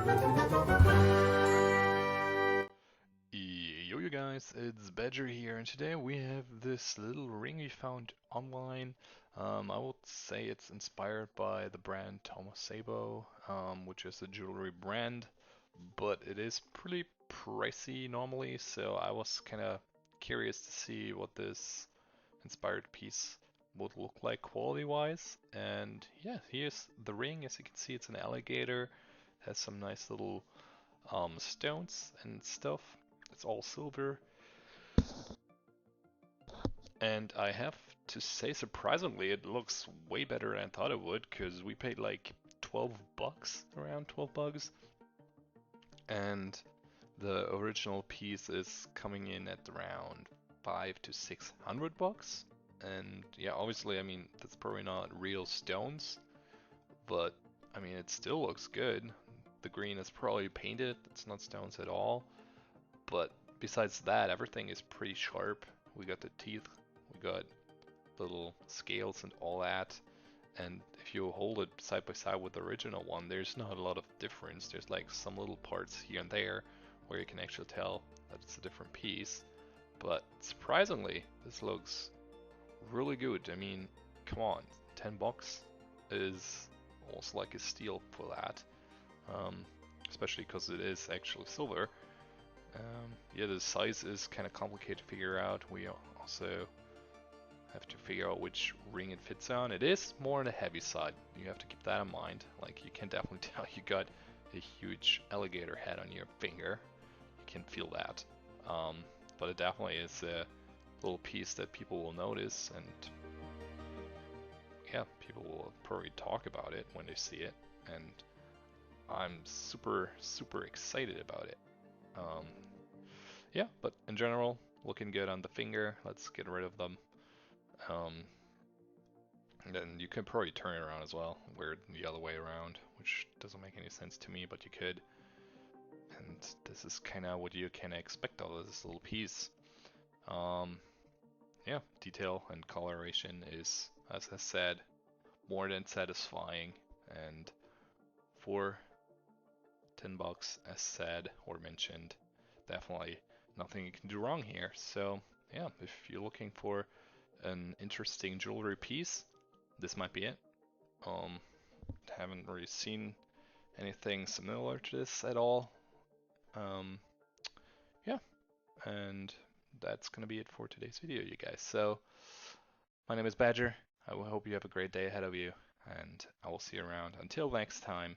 Yo, you guys, it's Badger here, and today we have this little ring we found online. I would say it's inspired by the brand Thomas Sabo, which is a jewelry brand, but it is pretty pricey normally, so I was kind of curious to see what this inspired piece would look like quality-wise. And yeah, here's the ring. As you can see, it's an alligator, has some nice little stones and stuff. It's all silver. And I have to say, surprisingly, it looks way better than I thought it would, because we paid like 12 bucks, around 12 bucks. And the original piece is coming in at around 5 to 600 bucks. And yeah, obviously, I mean, that's probably not real stones, but I mean, it still looks good. The green is probably painted, it's not stones at all. But besides that, everything is pretty sharp. We got the teeth, we got little scales and all that. And if you hold it side by side with the original one, there's not a lot of difference. There's like some little parts here and there where you can actually tell that it's a different piece. But surprisingly, this looks really good. I mean, come on, 10 bucks is almost like a steal for that. Um, Especially because it is actually silver. Yeah, the size is kind of complicated to figure out. We also have to figure out which ring it fits on. It is more on the heavy side. You have to keep that in mind. Like, you can definitely tell you got a huge alligator head on your finger. You can feel that. Um, but it definitely is a little piece that people will notice, and yeah, people will probably talk about it when they see it. And I'm super, super excited about it. Um, yeah, but in general, looking good on the finger. Let's get rid of them. Um, and then you can probably turn it around as well, wear it the other way around, which doesn't make any sense to me, but you could. And this is kind of what you can expect out of this little piece. Um, yeah, detail and coloration is, as I said, more than satisfying. And for 10 bucks, as said or mentioned, definitely nothing you can do wrong here. So yeah, if you're looking for an interesting jewelry piece, this might be it. Um, haven't really seen anything similar to this at all. Um, yeah, and that's gonna be it for today's video, you guys. So my name is Badger. I hope you have a great day ahead of you, and I will see you around. Until next time,